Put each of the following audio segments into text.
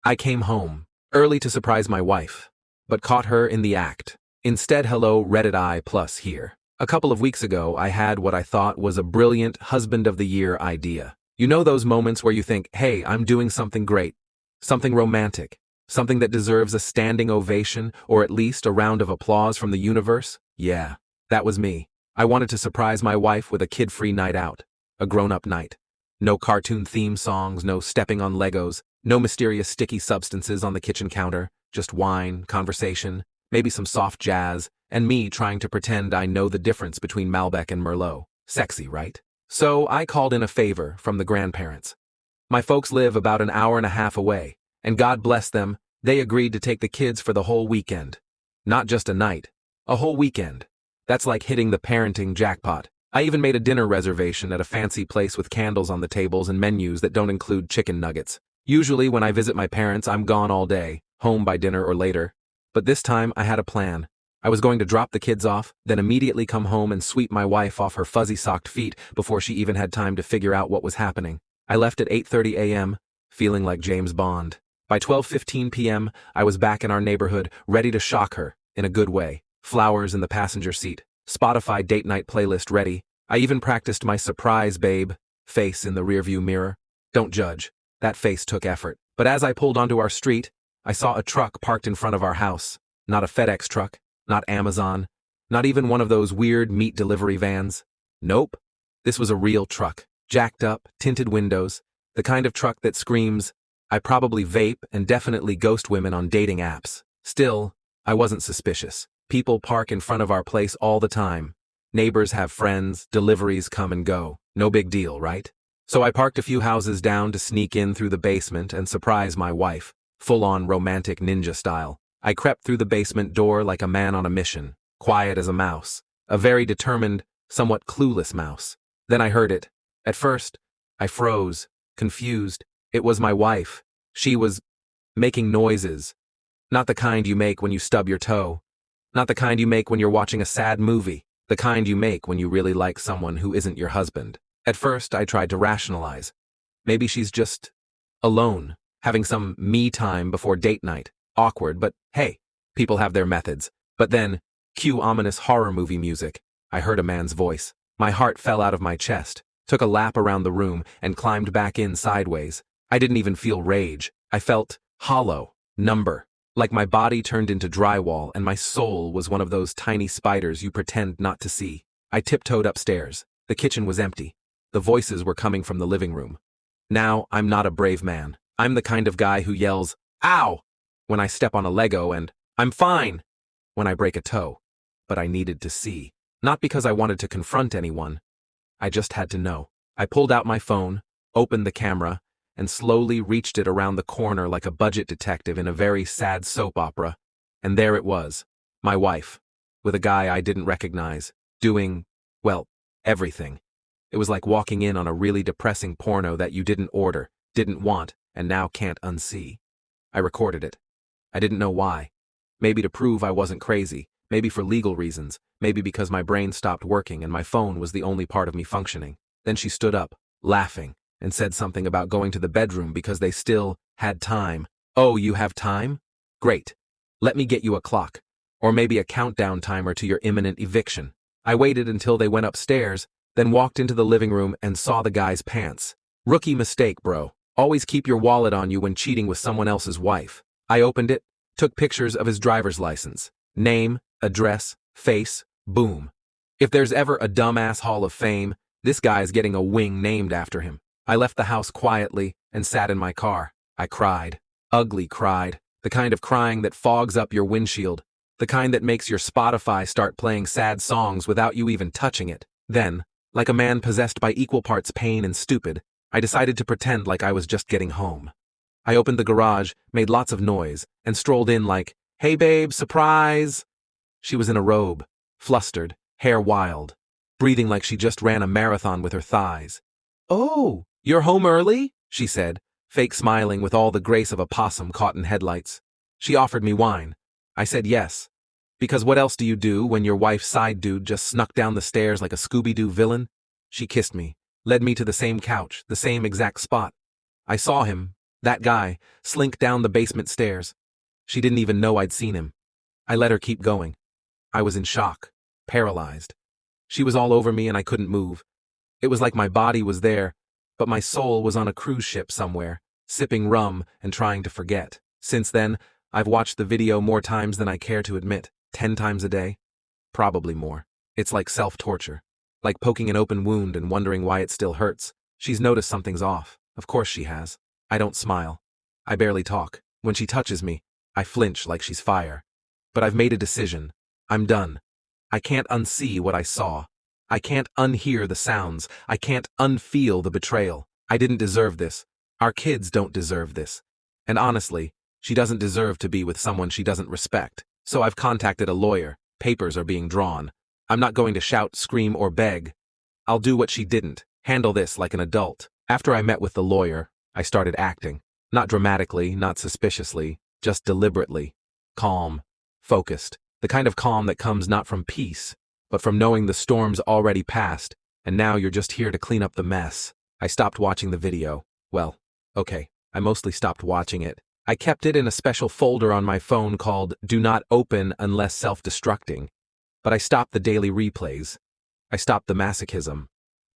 I came home, early to surprise my wife, but caught her in the act. Instead, hello Reddit I plus here. A couple of weeks ago, I had what I thought was a brilliant husband of the year idea. You know those moments where you think, hey, I'm doing something great, something romantic, something that deserves a standing ovation or at least a round of applause from the universe? Yeah, that was me. I wanted to surprise my wife with a kid-free night out, a grown-up night. No cartoon theme songs, no stepping on Legos, no mysterious sticky substances on the kitchen counter, just wine, conversation, maybe some soft jazz, and me trying to pretend I know the difference between Malbec and Merlot. Sexy, right? So I called in a favor from the grandparents. My folks live about an hour and a half away, and God bless them, they agreed to take the kids for the whole weekend. Not just a night, a whole weekend. That's like hitting the parenting jackpot. I even made a dinner reservation at a fancy place with candles on the tables and menus that don't include chicken nuggets. Usually when I visit my parents, I'm gone all day, home by dinner or later. But this time I had a plan. I was going to drop the kids off, then immediately come home and sweep my wife off her fuzzy-socked feet before she even had time to figure out what was happening. I left at 8:30 a.m., feeling like James Bond. By 12:15 p.m., I was back in our neighborhood, ready to shock her, in a good way. Flowers in the passenger seat, Spotify date night playlist ready. I even practiced my surprise babe face in the rearview mirror. Don't judge. That face took effort. But as I pulled onto our street, I saw a truck parked in front of our house. Not a FedEx truck, not Amazon, not even one of those weird meat delivery vans. Nope. This was a real truck. Jacked up, tinted windows, the kind of truck that screams, I probably vape and definitely ghost women on dating apps. Still, I wasn't suspicious. People park in front of our place all the time. Neighbors have friends, deliveries come and go. No big deal, right? So I parked a few houses down to sneak in through the basement and surprise my wife, full-on romantic ninja style. I crept through the basement door like a man on a mission, quiet as a mouse, a very determined, somewhat clueless mouse. Then I heard it. At first, I froze, confused. It was my wife. She was making noises. Not the kind you make when you stub your toe. Not the kind you make when you're watching a sad movie. The kind you make when you really like someone who isn't your husband. At first, I tried to rationalize. Maybe she's just alone, having some me time before date night. Awkward, but hey, people have their methods. But then, cue ominous horror movie music. I heard a man's voice. My heart fell out of my chest, took a lap around the room, and climbed back in sideways. I didn't even feel rage. I felt hollow, number. Like my body turned into drywall and my soul was one of those tiny spiders you pretend not to see. I tiptoed upstairs. The kitchen was empty. The voices were coming from the living room. Now, I'm not a brave man. I'm the kind of guy who yells, ow, when I step on a Lego and, I'm fine, when I break a toe. But I needed to see. Not because I wanted to confront anyone. I just had to know. I pulled out my phone, opened the camera, and slowly reached it around the corner like a budget detective in a very sad soap opera. And there it was, my wife, with a guy I didn't recognize, doing, well, everything. It was like walking in on a really depressing porno that you didn't order, didn't want, and now can't unsee. I recorded it. I didn't know why. Maybe to prove I wasn't crazy, maybe for legal reasons, maybe because my brain stopped working and my phone was the only part of me functioning. Then she stood up, laughing, and said something about going to the bedroom because they still had time. Oh, you have time? Great. Let me get you a clock. Or maybe a countdown timer to your imminent eviction. I waited until they went upstairs, then walked into the living room and saw the guy's pants. Rookie mistake, bro. Always keep your wallet on you when cheating with someone else's wife. I opened it, took pictures of his driver's license. Name, address, face, boom. If there's ever a dumbass hall of fame, this guy's getting a wing named after him. I left the house quietly and sat in my car. I cried. Ugly cried. The kind of crying that fogs up your windshield. The kind that makes your Spotify start playing sad songs without you even touching it. Then, like a man possessed by equal parts pain and stupid, I decided to pretend like I was just getting home. I opened the garage, made lots of noise, and strolled in like, hey babe, surprise! She was in a robe, flustered, hair wild, breathing like she just ran a marathon with her thighs. Oh, you're home early? She said, fake smiling with all the grace of a possum caught in headlights. She offered me wine. I said yes. Because what else do you do when your wife's side dude just snuck down the stairs like a Scooby-Doo villain? She kissed me, led me to the same couch, the same exact spot. I saw him, That guy, slink down the basement stairs. She didn't even know I'd seen him. I let her keep going. I was in shock, paralyzed. She was all over me and I couldn't move. It was like my body was there, but my soul was on a cruise ship somewhere, sipping rum and trying to forget. Since then, I've watched the video more times than I care to admit. 10 times a day? Probably more. It's like self-torture. Like poking an open wound and wondering why it still hurts. She's noticed something's off. Of course she has. I don't smile. I barely talk. When she touches me, I flinch like she's fire. But I've made a decision. I'm done. I can't unsee what I saw. I can't unhear the sounds. I can't unfeel the betrayal. I didn't deserve this. Our kids don't deserve this. And honestly, she doesn't deserve to be with someone she doesn't respect. So I've contacted a lawyer. Papers are being drawn. I'm not going to shout, scream, or beg. I'll do what she didn't. Handle this like an adult. After I met with the lawyer, I started acting. Not dramatically, not suspiciously, just deliberately. Calm. Focused. The kind of calm that comes not from peace, but from knowing the storm's already passed, and now you're just here to clean up the mess. I stopped watching the video. Well, okay, I mostly stopped watching it. I kept it in a special folder on my phone called Do Not Open Unless Self-Destructing. But I stopped the daily replays. I stopped the masochism.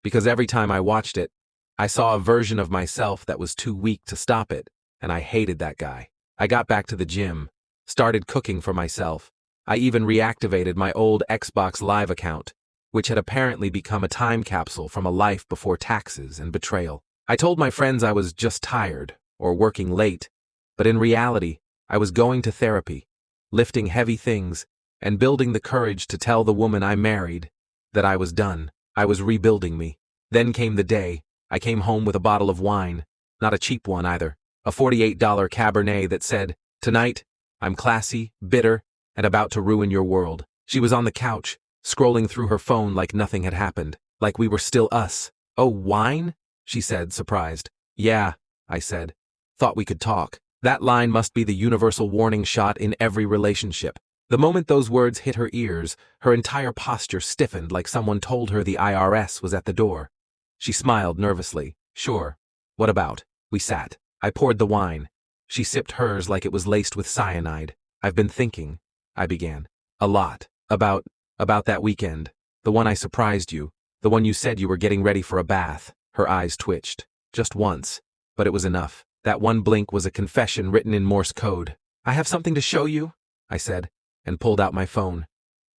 Because every time I watched it, I saw a version of myself that was too weak to stop it, and I hated that guy. I got back to the gym, started cooking for myself. I even reactivated my old Xbox Live account, which had apparently become a time capsule from a life before taxes and betrayal. I told my friends I was just tired, or working late, but in reality, I was going to therapy, lifting heavy things, and building the courage to tell the woman I married that I was done. I was rebuilding me. Then came the day. I came home with a bottle of wine, not a cheap one either, a $48 Cabernet that said, "Tonight, I'm classy, bitter, and about to ruin your world." She was on the couch, scrolling through her phone like nothing had happened, like we were still us. "Oh, wine?" she said, surprised. "Yeah," I said. "Thought we could talk." That line must be the universal warning shot in every relationship. The moment those words hit her ears, her entire posture stiffened like someone told her the IRS was at the door. She smiled nervously. "Sure. What about?" We sat. I poured the wine. She sipped hers like it was laced with cyanide. "I've been thinking," I began. "A lot. About that weekend. The one I surprised you. The one you said you were getting ready for a bath." Her eyes twitched. Just once. But it was enough. That one blink was a confession written in Morse code. "I have something to show you," I said, and pulled out my phone.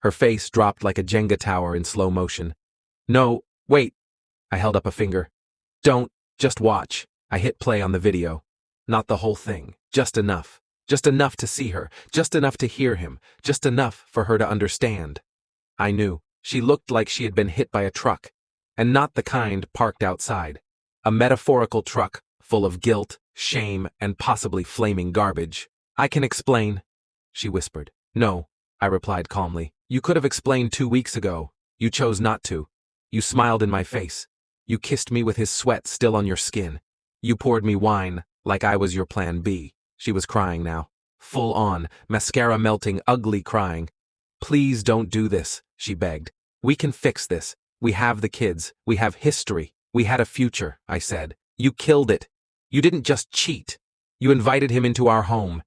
Her face dropped like a Jenga tower in slow motion. "No, wait." I held up a finger. "Don't, just watch." I hit play on the video. Not the whole thing, just enough. Just enough to see her, just enough to hear him, just enough for her to understand. I knew. She looked like she had been hit by a truck, and not the kind parked outside. A metaphorical truck full of guilt, shame, and possibly flaming garbage. "I can explain," she whispered. "No," I replied calmly. "You could have explained 2 weeks ago. You chose not to. You smiled in my face. You kissed me with his sweat still on your skin. You poured me wine like I was your plan B." She was crying now. Full on, mascara melting, ugly crying. "Please don't do this," she begged. "We can fix this. We have the kids. We have history. We had a future," I said. "You killed it. You didn't just cheat. You invited him into our home.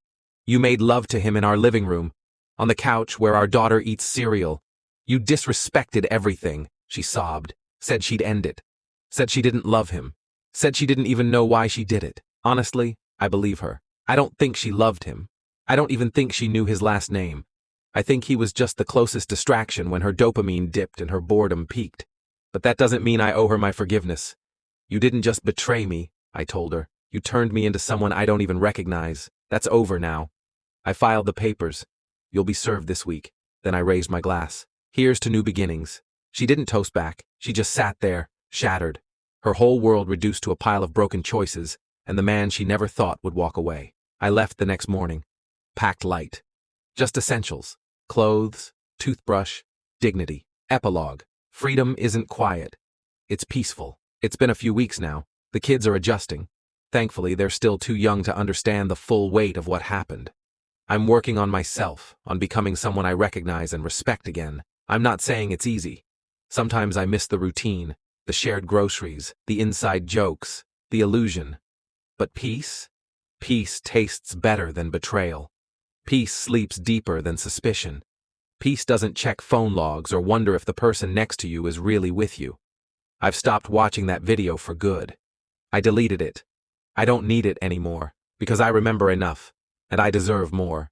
You made love to him in our living room, on the couch where our daughter eats cereal. You disrespected everything," she sobbed. "Said she'd end it. Said she didn't love him. Said she didn't even know why she did it." Honestly, I believe her. I don't think she loved him. I don't even think she knew his last name. I think he was just the closest distraction when her dopamine dipped and her boredom peaked. But that doesn't mean I owe her my forgiveness. "You didn't just betray me," I told her. "You turned me into someone I don't even recognize. That's over now." I filed the papers. "You'll be served this week." Then I raised my glass. "Here's to new beginnings." She didn't toast back. She just sat there, shattered. Her whole world reduced to a pile of broken choices, and the man she never thought would walk away. I left the next morning. Packed light. Just essentials. Clothes, toothbrush, dignity. Epilogue. Freedom isn't quiet. It's peaceful. It's been a few weeks now. The kids are adjusting. Thankfully, they're still too young to understand the full weight of what happened. I'm working on myself, on becoming someone I recognize and respect again. I'm not saying it's easy. Sometimes I miss the routine, the shared groceries, the inside jokes, the illusion. But peace? Peace tastes better than betrayal. Peace sleeps deeper than suspicion. Peace doesn't check phone logs or wonder if the person next to you is really with you. I've stopped watching that video for good. I deleted it. I don't need it anymore, because I remember enough, and I deserve more.